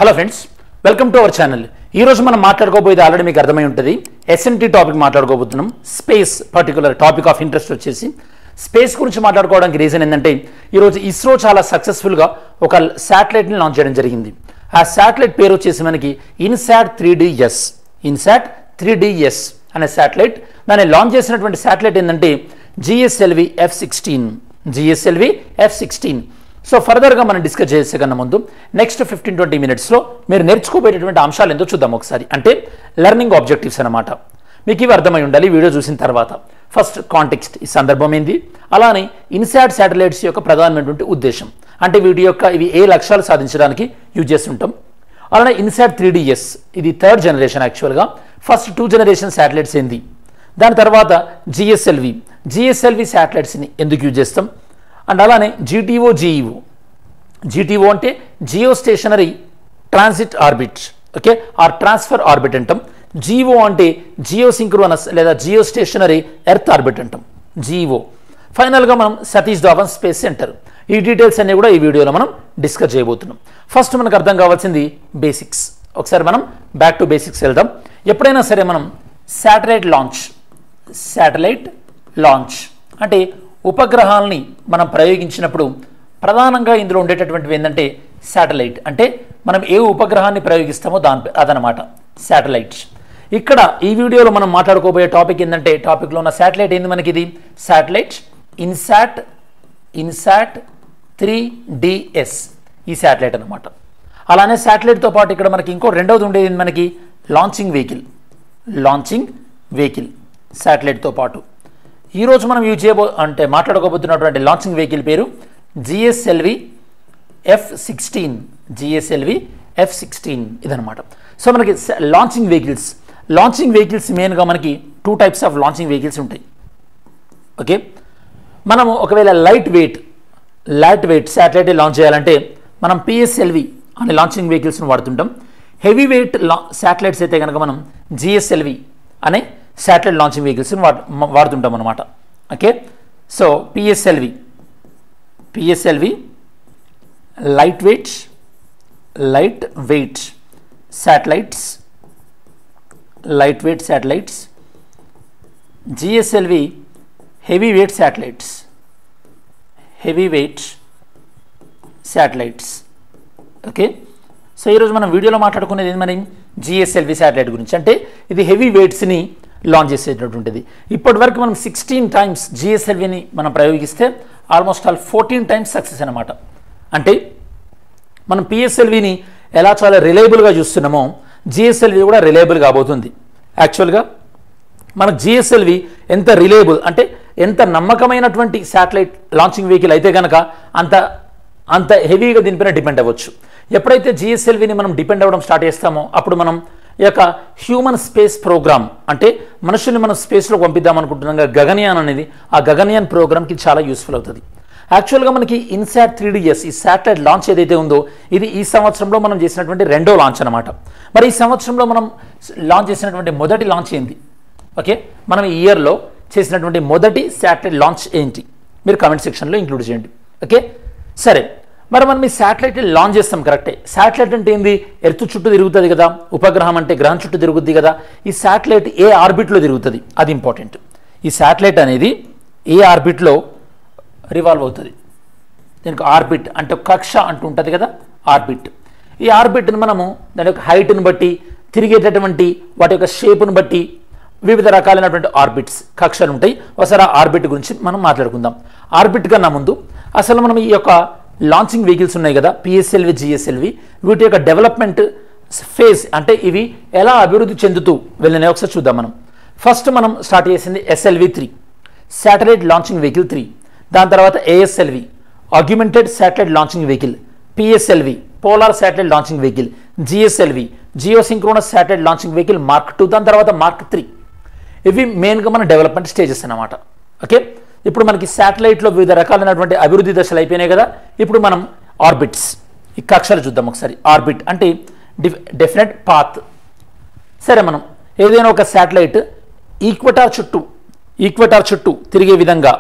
Hello friends, welcome to our channel. ఈ రోజు మనం మాట్లాడుకోబోయేది ఆల్రెడీ మీకు అర్థమై ఉంటుంది. ఎస్ఎన్టీ టాపిక్ మాట్లాడుకోబోతున్నాం. Space particular topic of interest వచ్చేసి స్పేస్ గురించి మాట్లాడుకోవడానికి రీజన్ ఏంటంటే ఈరోజు ఇస్రో చాలా సక్సెస్ఫుల్గా ఒక శాటిలైట్ని లాంచ్ చేయడం జరిగింది. ఆ శాటిలైట్ పేరు వచ్చేసి మనకి ఇన్సాట్ 3DS అనే శాటిలైట్. దాన్ని లాంచ్ చేసినటువంటి శాటిలైట్ ఏంటంటే జిఎస్ఎల్వి F16. సో ఫర్దర్గా మనం డిస్కస్ చేసే కన్నా ముందు నెక్స్ట్ 15-20 మినిట్స్లో మీరు నేర్చుకోబోయేటటువంటి అంశాలు ఏంటో చూద్దాం ఒకసారి. అంటే లెర్నింగ్ ఆబ్జెక్టివ్స్ అనమాట. మీకు ఇవి అర్థమై ఉండాలి వీడియో చూసిన తర్వాత. ఫస్ట్ కాంటెక్స్ట్, ఈ సందర్భం ఏంది, అలానే ఇన్సాట్ శాటిలైట్స్ యొక్క ప్రధానమైనటువంటి ఉద్దేశం, అంటే వీటి యొక్క ఇవి ఏ లక్ష్యాలు సాధించడానికి యూజ్ చేస్తుంటాం. అలానే ఇన్సాట్ 3DS ఇది థర్డ్ జనరేషన్. యాక్చువల్గా ఫస్ట్ 2 జనరేషన్ శాటిలైట్స్ ఏంది, దాని తర్వాత జిఎస్ఎల్వి శాటిలైట్స్ని ఎందుకు యూజ్ చేస్తాం, అండ్ అలానే GTO అంటే geostationary transit orbit, okay, or transfer orbit అంటాం. GO అంటే జియో సింక్రోనస్ లేదా జియో స్టేషనరీ ఎర్త్ ఆర్బిట్ అంటాం, GO. ఫైనల్గా మనం సతీష్ ధావన్ స్పేస్ సెంటర్. ఈ డీటెయిల్స్ అన్ని కూడా ఈ వీడియోలో మనం డిస్కస్ చేయబోతున్నాం. ఫస్ట్ మనకు అర్థం కావాల్సింది బేసిక్స్. ఒకసారి మనం బ్యాక్ టు బేసిక్స్ వెళ్దాం. ఎప్పుడైనా సరే మనం శాటిలైట్ లాంచ్ అంటే ఉపగ్రహాలని మనం ప్రయోగించినప్పుడు ప్రధానంగా ఇందులో ఉండేటటువంటివి ఏంటంటే శాటిలైట్, అంటే మనం ఏ ఉపగ్రహాన్ని ప్రయోగిస్తామో అదనమాట శాటిలైట్స్. ఇక్కడ ఈ వీడియోలో మనం మాట్లాడుకోబోయే టాపిక్ ఏంటంటే టాపిక్లో ఉన్న శాటిలైట్ ఏంది మనకి, ఇది శాటిలైట్ ఇన్సాట్ 3DS ఈ శాటిలైట్ అనమాట. అలానే శాటిలైట్తో పాటు ఇక్కడ మనకి ఇంకో రెండవది ఉండేది మనకి లాంచింగ్ వెహికల్ శాటిలైట్తో పాటు. ఈరోజు మనం మాట్లాడుకోబోతున్నటువంటి లాంచింగ్ వెహికల్ పేరు జిఎస్ఎల్వి F16 ఇదనమాట. సో మనకి లాంచింగ్ వెహికల్స్ మెయిన్గా మనకి 2 టైప్స్ ఆఫ్ లాంచింగ్ వెహికల్స్ ఉంటాయి. ఓకే, మనము ఒకవేళ లైట్ వెయిట్ శాటిలైట్ లాంచ్ చేయాలంటే మనం PSLV అనే లాంచింగ్ వెహికల్స్ని వాడుతుంటాం. హెవీ వెయిట్ శాటిలైట్స్ అయితే కనుక మనం GSLV అనే శాటిలైట్ లాంచింగ్ వెహికల్స్ని వాడుతుంటాం అనమాట. Okay, so PSLV light weight satellites, GSLV heavy weight satellites. Okay, so ఈరోజు మనం వీడియోలో మాట్లాడుకునేది ఏంటి, మనం GSLV శాటిలైట్ గురించి. అంటే ఇది హెవీ వెయిట్స్ని లాంచ్ చేసేటటువంటిది. ఇప్పటి వరకు మనం 16 టైమ్స్ GSLVని మనం ప్రయోగిస్తే ఆల్మోస్ట్ 14 టైమ్స్ సక్సెస్ అనమాట. అంటే మనం PSLVని ఎలా చాలా రిలయబుల్గా చూస్తున్నామో GSLV కూడా రిలయబుల్ కాబోతుంది. యాక్చువల్గా మన GSLV ఎంత రిలయబుల్ అంటే ఎంత నమ్మకమైనటువంటి శాటిలైట్ లాంచింగ్ వెహికల్ అయితే కనుక అంత హెవీగా దీనిపైన డిపెండ్ అవ్వచ్చు. ఎప్పుడైతే GSLVని మనం డిపెండ్ అవ్వడం స్టార్ట్ చేస్తామో అప్పుడు మనం ఈ యొక్క హ్యూమన్ స్పేస్ ప్రోగ్రామ్, అంటే మనుషుల్ని మనం స్పేస్లో పంపిద్దాం అనుకుంటున్నాం గగన్యాన్ అనేది, ఆ గగన్యాన్ ప్రోగ్రామ్కి చాలా యూస్ఫుల్ అవుతుంది. యాక్చువల్గా మనకి ఇన్సాట్ 3DS ఈ శాటిలైట్ లాంచ్ ఏదైతే ఉందో ఇది ఈ సంవత్సరంలో మనం చేసినటువంటి రెండో లాంచ్ అనమాట. మరి ఈ సంవత్సరంలో మనం లాంచ్ చేసినటువంటి మొదటి లాంచ్ ఏంటి, ఓకే, మనం ఈ ఇయర్లో చేసినటువంటి మొదటి శాటిలైట్ లాంచ్ ఏంటి మీరు కామెంట్ సెక్షన్లో ఇంక్లూడ్ చేయండి. ఓకే, సరే, మరి మనం ఈ శాటిలైట్ లాంచ్ చేస్తాం, కరెక్టే. శాటిలైట్ అంటే ఏంది, ఎర్త్ చుట్టూ తిరుగుతుంది కదా, ఉపగ్రహం అంటే గ్రహం చుట్టూ తిరుగుద్ది కదా. ఈ శాటిలైట్ ఏ ఆర్బిట్లో తిరుగుతుంది, అది ఇంపార్టెంట్. ఈ శాటిలైట్ అనేది ఏ ఆర్బిట్లో రివాల్వ్ అవుతుంది, దీనికి ఆర్బిట్ అంటే కక్ష అంటూ ఉంటుంది కదా, ఆర్బిట్. ఈ ఆర్బిట్ని మనము దాని యొక్క హైట్ని బట్టి, తిరిగేటటువంటి వాటి యొక్క షేప్ను బట్టి వివిధ రకాలైనటువంటి కక్షలు ఉంటాయి. ఒకసారి ఆ ఆర్బిట్ గురించి మనం మాట్లాడుకుందాం. ఆర్బిట్ కన్నా ముందు అసలు మనం ఈ యొక్క లాంచింగ్ వెహికల్స్ ఉన్నాయి కదా PSLV GSLV, వీటి యొక్క డెవలప్మెంట్ ఫేజ్ అంటే ఇవి ఎలా అభివృద్ధి చెందుతూ వెళ్ళినాయి ఒకసారి చూద్దాం. ఫస్ట్ మనం స్టార్ట్ చేసింది SLV-3 శాటిలైట్ లాంచింగ్ వెహికల్ 3, దాని తర్వాత ASLV augmented satellite launching vehicle, PSLV polar satellite launching vehicle, GSLV geosynchronous satellite launching vehicle Mark 2, దాని తర్వాత Mark 3. ఇవి మెయిన్గా మన డెవలప్మెంట్ స్టేజెస్ అన్నమాట. ఓకే, ఇప్పుడు మనకి శాటిలైట్లో వివిధ రకాలైనటువంటి అభివృద్ధి దశలు అయిపోయినాయి కదా. ఇప్పుడు మనం ఆర్బిట్స్, ఈ కక్షలు చూద్దాం ఒకసారి. ఆర్బిట్ అంటే డెఫినెట్ పాత్. సరే, మనం ఏదైనా ఒక శాటిలైట్ ఈక్వటార్ చుట్టూ తిరిగే విధంగా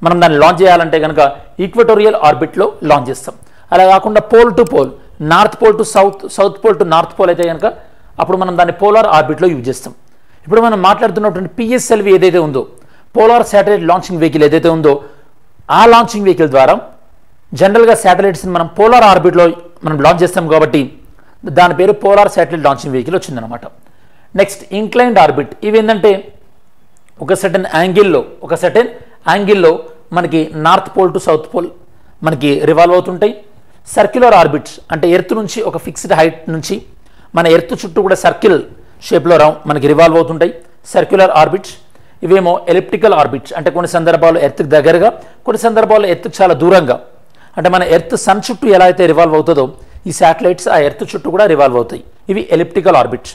మనం దాన్ని లాంచ్ చేయాలంటే కనుక ఈక్వటోరియల్ ఆర్బిట్లో లాంచ్ చేస్తాం. అలా కాకుండా pole to pole north pole to south pole to north pole అయితే కనుక అప్పుడు మనం దాన్ని పోలార్ ఆర్బిట్లో యూజ్ చేస్తాం. ఇప్పుడు మనం మాట్లాడుతున్నటువంటి పిఎస్ఎల్వి ఏదైతే ఉందో, పోలార్ శాటిలైట్ లాంచింగ్ వెహికల్ ఏదైతే ఉందో, ఆ లాంచింగ్ వెహికల్ ద్వారా జనరల్గా శాటిలైట్స్ని మనం పోలార్ ఆర్బిట్లో మనం లాంచ్ చేస్తాం కాబట్టి దాని పేరు పోలార్ శాటిలైట్ లాంచింగ్ వెహికల్ వచ్చిందనమాట. Next inclined orbit. ఇవి ఏంటంటే ఒక సర్టెన్ యాంగిల్లో మనకి north pole to south pole మనకి రివాల్వ్ అవుతుంటాయి. సర్క్యులర్ ఆర్బిట్స్ అంటే ఎర్త్ నుంచి ఒక ఫిక్స్డ్ హైట్ నుంచి మన ఎర్త్ చుట్టూ కూడా సర్కిల్ షేప్లో మనకి రివాల్వ్ అవుతుంటాయి సర్క్యులర్ ఆర్బిట్స్. ఇవేమో ఎలిప్టికల్ ఆర్బిట్స్ అంటే కొన్ని సందర్భాల్లో ఎర్త్కి దగ్గరగా, కొన్ని సందర్భాల్లో ఎర్త్కి చాలా దూరంగా, అంటే మన ఎర్త్ సన్ చుట్టూ ఎలా అయితే రివాల్వ్ అవుతుందో ఈ శాటిలైట్స్ ఆ ఎర్త్ చుట్టూ కూడా రివాల్వ్ అవుతాయి. ఇవి ఎలిప్టికల్ ఆర్బిట్స్.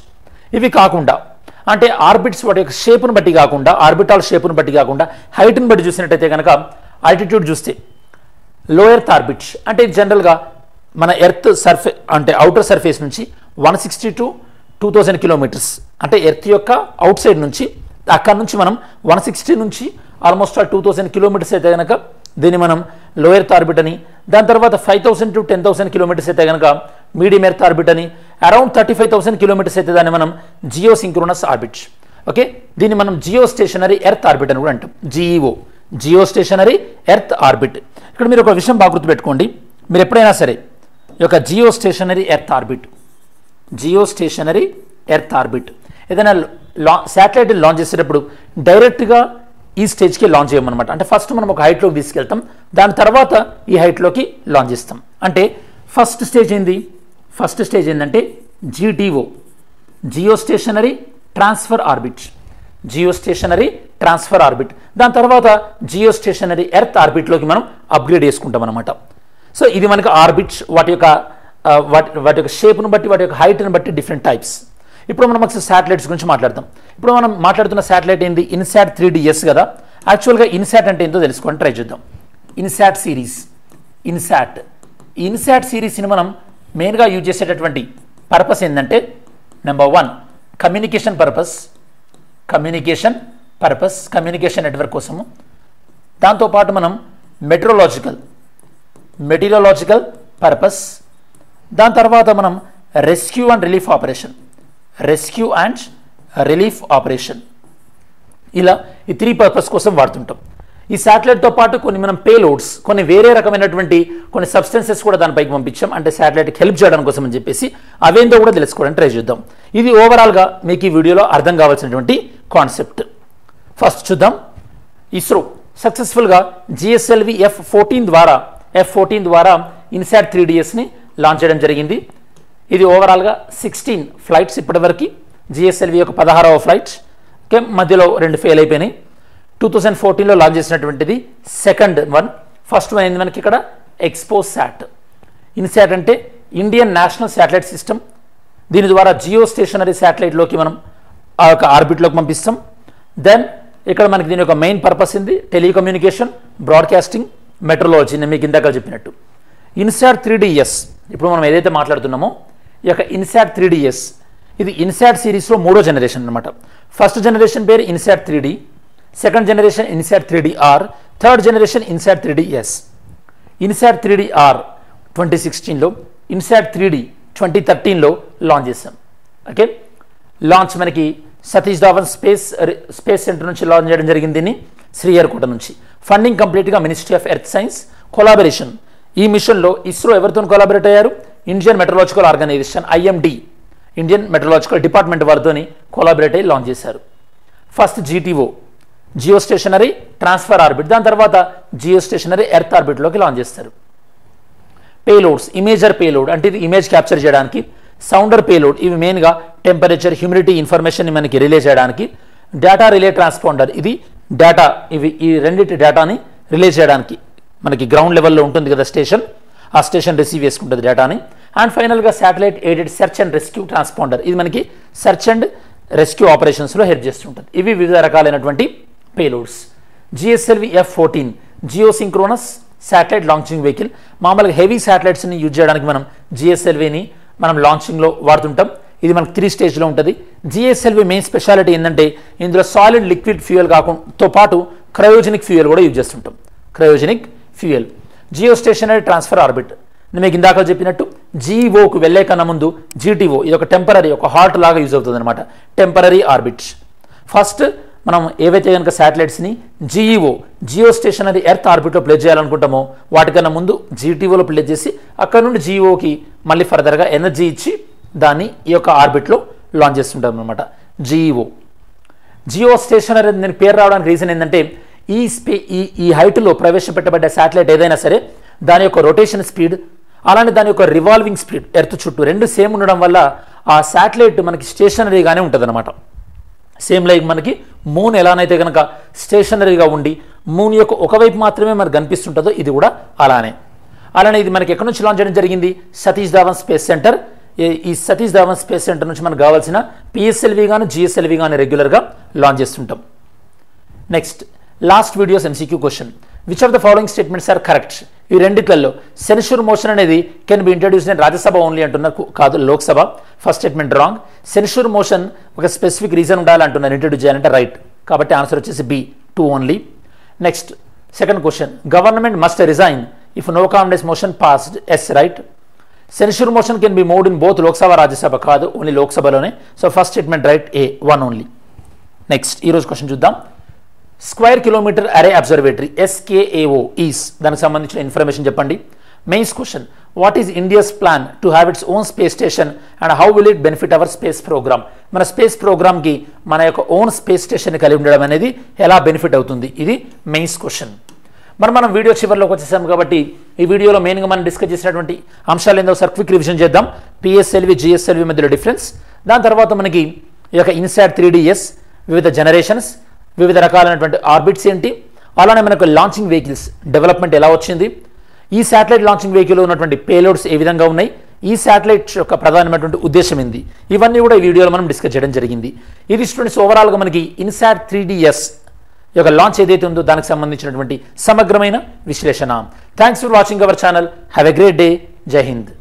ఇవి కాకుండా అంటే ఆర్బిట్స్ వాటి యొక్క షేప్ను బట్టి కాకుండా, ఆర్బిటాల్ షేప్ను బట్టి కాకుండా హైట్ని బట్టి చూసినట్టయితే కనుక ఆల్టిట్యూడ్ చూస్తే లో ఎర్త్ ఆర్బిట్స్ అంటే జనరల్గా మన ఎర్త్ సర్ఫేస్ అంటే అవుటర్ సర్ఫేస్ నుంచి 160 to 2000 కిలోమీటర్స్ అంటే ఎర్త్ యొక్క అవుట్ సైడ్ నుంచి అక్కడ నుంచి మనం 160 నుంచి ఆల్మోస్ట్ 2000 కిలోమీటర్స్ అయితే కనుక దీన్ని మనం లో ఎర్త్ ఆర్బిట్ అని, దాని తర్వాత 5000 to 10,000 కిలోమీటర్స్ అయితే కనుక మీడియం ఎర్త్ ఆర్బిట్ అని, అరౌండ్ 35,000 కిలోమీటర్స్ అయితే దాన్ని మనం జియో సింక్రోనస్ ఆర్బిట్స్. ఓకే, దీన్ని మనం జియో స్టేషనరీ ఎర్త్ ఆర్బిట్ అని కూడా అంటాం. జిఈఓ, జియో స్టేషనరీ ఎర్త్ ఆర్బిట్. ఇక్కడ మీరు ఒక విషయం బాగా గుర్తుపెట్టుకోండి, మీరు ఎప్పుడైనా సరే ఈ యొక్క జియో స్టేషనరీ ఎర్త్ ఆర్బిట్ ఏదైనా శాటిలైట్ లాంచ్ చేసేటప్పుడు డైరెక్ట్గా ఈ స్టేజ్కి లాంచ్ చేయమన్నమాట. అంటే ఫస్ట్ మనం ఒక హైట్లోకి తీసుకెళ్తాం, దాని తర్వాత ఈ హైట్లోకి లాంచ్ చేస్తాం. అంటే ఫస్ట్ స్టేజ్ ఏంటంటే GTO, geostationary transfer orbit. దాని తర్వాత జియో స్టేషనరీ ఎర్త్ ఆర్బిట్లోకి మనం అప్గ్రేడ్ చేసుకుంటాం అనమాట. సో ఇది మనకి ఆర్బిట్స్ వాటి యొక్క షేప్ను బట్టి, వాటి యొక్క హైట్ని బట్టి డిఫరెంట్ టైప్స్. ఇప్పుడు మనం ఒకసారి శాటిలైట్స్ గురించి మాట్లాడతాం. ఇప్పుడు మనం మాట్లాడుతున్న శాటిలైట్ ఏంది? ఇన్సాట్ 3DS కదా. యాక్చువల్గా ఇన్సాట్ అంటే ఏంటో తెలుసుకోండి, ట్రై చేద్దాం. ఇన్సాట్ సిరీస్ని మనం మెయిన్గా యూజ్ చేసేటటువంటి పర్పస్ ఏంటంటే నెంబర్ 1 కమ్యూనికేషన్ కమ్యూనికేషన్ నెట్వర్క్ కోసము. దాంతోపాటు మనం మెటీరియలాజికల్ పర్పస్, దాని తర్వాత మనం రెస్క్యూ అండ్ రిలీఫ్ ఆపరేషన్, ఇలా ఈ 3 పర్పస్ కోసం వాడుతుంటాం. ఈ శాటిలైట్తో పాటు కొన్ని మనం పేలోడ్స్, కొన్ని వేరే రకమైనటువంటి కొన్ని సబ్స్టెన్సెస్ కూడా దానిపైకి పంపించాం, అంటే శాటిలైట్కి హెల్ప్ చేయడం కోసం అని చెప్పేసి అవేందో కూడా తెలుసుకోవడానికి ట్రై చేద్దాం. ఇది ఓవరాల్గా మీకు ఈ వీడియోలో అర్థం కావాల్సినటువంటి కాన్సెప్ట్. ఫస్ట్ చూద్దాం. ఇస్రో సక్సెస్ఫుల్గా జిఎస్ఎల్వి F-14 ద్వారా ఇన్సాట్ 3DSని లాంచ్ చేయడం జరిగింది. ఇది ఓవరాల్గా 16 ఫ్లైట్స్ ఇప్పటివరకు. జిఎస్ఎల్వి యొక్క 16వ ఫ్లైట్, ఓకే, మధ్యలో 2 ఫెయిల్ అయిపోయినాయి. 2014లో లాంచ్ చేసినటువంటిది సెకండ్ వన్. ఫస్ట్ వన్ ఏంది మనకి ఇక్కడ ఎక్స్పోసాట్. ఇన్సాట్ అంటే ఇండియన్ నేషనల్ శాటిలైట్ సిస్టమ్. దీని ద్వారా జియో స్టేషనరీ శాటిలైట్లోకి మనం ఆ యొక్క ఆర్బిట్లోకి పంపిస్తాం. దెన్ ఇక్కడ మనకి దీని యొక్క మెయిన్ పర్పస్ ఏంది? Telecommunication, broadcasting, meteorology. నేను మీకు ఇందాక చెప్పినట్టు ఇన్సాట్ 3DS ఇప్పుడు మనం ఏదైతే మాట్లాడుతున్నామో ఈ యొక్క ఇన్సాట్ 3DS ఇది ఇన్సాట్ సిరీస్లో 3వ జనరేషన్ అనమాట. ఫస్ట్ జనరేషన్ పేరు INSAT 3D, second generation INSAT 3DR, third generation INSAT 3DS. INSAT 3DR 2016లో, ఇన్సాట్ 3D 2013లో లాంచ్ చేశాం. ఓకే, లాంచ్ మనకి సతీష్ ధావన్ స్పేస్ సెంటర్ నుంచి లాంచ్ చేయడం జరిగింది, దీన్ని శ్రీహరికోట నుంచి. ఫండింగ్ కంప్లీట్గా ministry of earth science. Collaboration ఈ మిషన్లో ఇస్రో ఎవరితో కొలాబరేట్ అయ్యారు? Indian meteorological organisation IMD, Indian meteorological department వారితో కొలాబరేట్ అయ్యి లాంచ్ చేశారు. First GTO, geostationary transfer orbit, దాని తర్వాత జియో స్టేషనరీ ఎర్త్ ఆర్బిట్లోకి లాంచ్ చేస్తారు. పేలోడ్స్, ఇమేజర్ పేలోడ్ అంటే ఇది ఇమేజ్ క్యాప్చర్ చేయడానికి. సౌండర్ పేలోడ్ ఇవి మెయిన్గా టెంపరేచర్, హ్యూమిడిటీ ఇన్ఫర్మేషన్ మనకి రిలే చేయడానికి. డేటా రిలే ట్రాన్స్పాండర్ ఇది డేటా, ఈ రెండింటి డేటాని రిలే చేయడానికి మనకి గ్రౌండ్ లెవెల్లో ఉంటుంది కదా స్టేషన్, ఆ స్టేషన్ రిసీవ్ చేసుకుంటుంది డేటాని. అండ్ ఫైనల్గా satellite aided search and rescue transponder, ఇది మనకి సెర్చ్ అండ్ రెస్క్యూ ఆపరేషన్స్లో హెల్ప్ చేస్తుంటుంది. ఇవి వివిధ రకాలైనటువంటి payloads. GSLV F-14 geosynchronous satellite launching vehicle. మామూలుగా హెవీ శాటిలైట్స్ని యూజ్ చేయడానికి మనం జిఎస్ఎల్విని మనం లాంచింగ్లో వాడుతుంటాం. ఇది మనకు 3 స్టేజ్లో ఉంటుంది. జిఎస్ఎల్వి మెయిన్ స్పెషాలిటీ ఏంటంటే ఇందులో సాలిడ్ లిక్విడ్ ఫ్యూయల్ కాకుండా పాటు క్రయోజెనిక్ ఫ్యూయల్ కూడా యూజ్ చేస్తుంటాం. Cryogenic fuel. Geostationary transfer orbit నేను మీకు ఇందాక చెప్పినట్టు జీఈఓకు వెళ్ళే కన్నా ముందు జీటీఓ ఇది ఒక టెంపరీ ఒక హార్ట్ లాగా యూజ్ అవుతుంది అనమాట. Temporary orbit. ఫస్ట్ మనం ఏవైతే కనుక శాటిలైట్స్ని జియో స్టేషనరీ ఎర్త్ ఆర్బిట్లో ప్లేస్ చేయాలనుకుంటామో వాటికన్నా ముందు జీటీఓలో ప్లేస్ చేసి అక్కడ నుండి జీఈఓకి మళ్ళీ ఫర్దర్గా ఎనర్జీ ఇచ్చి దాన్ని ఈ యొక్క ఆర్బిట్లో లాంచ్ చేస్తుంటాం అనమాట. జియో స్టేషనరీ నేను పేరు రావడానికి రీజన్ ఏంటంటే ఈ హైట్లో ప్రవేశపెట్టబడ్డ శాటిలైట్ ఏదైనా సరే దాని యొక్క రొటేషన్ స్పీడ్ అలానే దాని యొక్క రివాల్వింగ్ స్పీడ్ ఎర్త్ చుట్టూ రెండు సేమ్ ఉండడం వల్ల ఆ శాటిలైట్ మనకి స్టేషనరీగానే ఉంటుంది అనమాట. సేమ్ లైక్ మనకి మూన్ ఎలానైతే కనుక స్టేషనరీగా ఉండి మూన్ యొక్క ఒకవైపు మాత్రమే మనకు కనిపిస్తుంటుందో ఇది కూడా అలానే ఇది మనకి ఎక్కడి నుంచి లాంచ్ చేయడం జరిగింది? Satish Dhawan space centre. ఈ సతీష్ ధావన్ స్పేస్ సెంటర్ నుంచి మనకు కావాల్సిన పిఎస్ఎల్వి గాను జిఎస్ఎల్వి గాను రెగ్యులర్గా లాంచ్ చేస్తుంటాం. Next last videos MCQ question. Which of the following statements are correct? ఈ రెండిట్లలో సెన్షూర్ మోషన్ అనేది can be introduce in Rajya Sabha only అంటున్నారు, కాదు Lok Sabha. First statement wrong. Censure motion ఒక స్పెసిఫిక్ రీజన్ ఉండాలంటున్నారు ఇంట్రడ్యూస్ చేయాలంటే రైట్. కాబట్టి ఆన్సర్ వచ్చేసి B 2 only. Next second question. Government must resign if no confidence motion passed. Yes right. Censure motion can be moved in both Lok Sabha Rajya Sabha, కాదు only లోక్సభలోనే. So first statement right, A 1 only. Next ఈరోజు question చూద్దాం. Square kilometre array observatory SKAO is దానికి సంబంధించిన information చెప్పండి. Mains question. What is India's plan to have its own space station and how will it benefit our space programme? మన space ప్రోగ్రామ్కి మన యొక్క own space station కలిగి ఉండడం అనేది ఎలా బెనిఫిట్ అవుతుంది? ఇది మెయిన్స్ క్వశ్చన్. మనం వీడియో చివరిలోకి వచ్చేసాం కాబట్టి ఈ వీడియోలో మెయిన్గా మనం డిస్కస్ చేసినటువంటి అంశాలు ఏందో ఒకసారి క్విక్ రివిజన్ చేద్దాం. పిఎస్ఎల్వి జిఎస్ఎల్వి మధ్యలో డిఫరెన్స్, దాని తర్వాత మనకి ఈ యొక్క ఇన్సాట్ 3DS వివిధ జనరేషన్స్, వివిధ రకాలైనటువంటి ఆర్బిట్స్ ఏంటి, అలానే మనకు లాంచింగ్ వెహికల్స్ డెవలప్మెంట్ ఎలా వచ్చింది, ఈ శాటిలైట్ లాంచింగ్ వెహికల్లో ఉన్నటువంటి పేలోడ్స్ ఏ విధంగా ఉన్నాయి, ఈ శాటిలైట్ యొక్క ప్రధానమైనటువంటి ఉద్దేశం ఏంది, ఇవన్నీ కూడా ఈ వీడియోలో మనం డిస్కస్ చేయడం జరిగింది. ఇది స్టూడెంట్స్ ఓవరాల్గా మనకి ఇన్సాట్ 3DS యొక్క లాంచ్ ఏదైతే ఉందో దానికి సంబంధించినటువంటి సమగ్రమైన విశ్లేషణ. Thanks for watching our channel. Have a great day. జై హింద్.